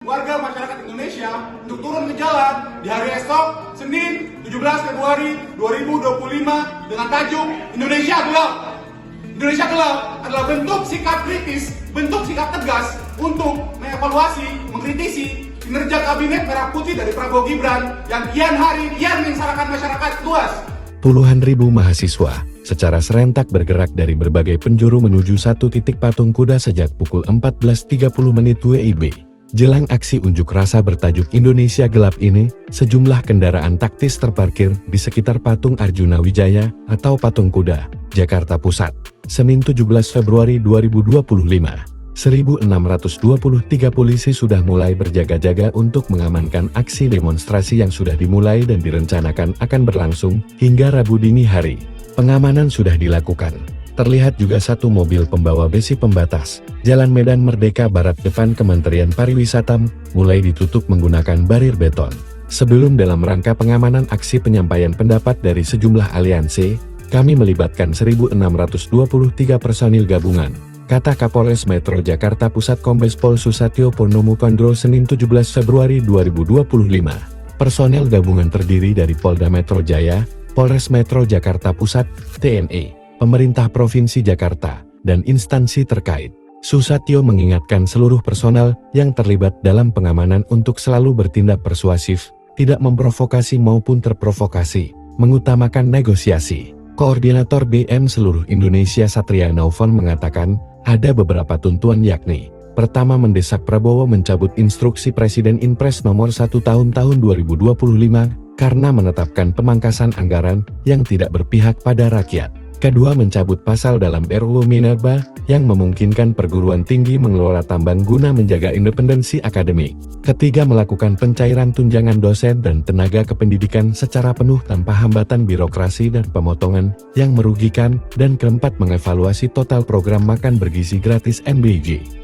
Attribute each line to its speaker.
Speaker 1: warga masyarakat Indonesia untuk turun ke jalan di hari esok, Senin 17 Februari 2025 dengan tajuk Indonesia Gelap. Indonesia Gelap adalah bentuk sikap kritis, bentuk sikap tegas untuk mengevaluasi, mengkritisi kinerja kabinet merah putih dari Prabowo Gibran yang kian hari kian menyengsarakan masyarakat luas.
Speaker 2: Puluhan ribu mahasiswa secara serentak bergerak dari berbagai penjuru menuju satu titik patung kuda sejak pukul 14.30 WIB. Jelang aksi unjuk rasa bertajuk Indonesia Gelap ini, sejumlah kendaraan taktis terparkir di sekitar patung Arjuna Wijaya atau Patung Kuda, Jakarta Pusat. Senin 17 Februari 2025. 1.623 polisi sudah mulai berjaga-jaga untuk mengamankan aksi demonstrasi yang sudah dimulai dan direncanakan akan berlangsung hingga Rabu dini hari. Pengamanan sudah dilakukan. Terlihat juga satu mobil pembawa besi pembatas. Jalan Medan Merdeka Barat depan Kementerian Pariwisata mulai ditutup menggunakan barir beton. Sebelum dalam rangka pengamanan aksi penyampaian pendapat dari sejumlah aliansi, kami melibatkan 1.623 personil gabungan, kata Kapolres Metro Jakarta Pusat Kombes Pol Susatyo Purnomo Kondro Senin 17 Februari 2025. Personel gabungan terdiri dari Polda Metro Jaya, Polres Metro Jakarta Pusat, TNI, Pemerintah Provinsi Jakarta, dan instansi terkait. Susatyo mengingatkan seluruh personel yang terlibat dalam pengamanan untuk selalu bertindak persuasif, tidak memprovokasi maupun terprovokasi, mengutamakan negosiasi. Koordinator BM Seluruh Indonesia Satria Naufon mengatakan, ada beberapa tuntuan yakni, pertama mendesak Prabowo mencabut instruksi Presiden Inpres nomor 1 tahun 2025, karena menetapkan pemangkasan anggaran yang tidak berpihak pada rakyat. Kedua, mencabut pasal dalam RUU Minerba yang memungkinkan perguruan tinggi mengelola tambang guna menjaga independensi akademik. Ketiga, melakukan pencairan tunjangan dosen dan tenaga kependidikan secara penuh tanpa hambatan birokrasi dan pemotongan yang merugikan. Dan keempat, mengevaluasi total program makan bergizi gratis MBG.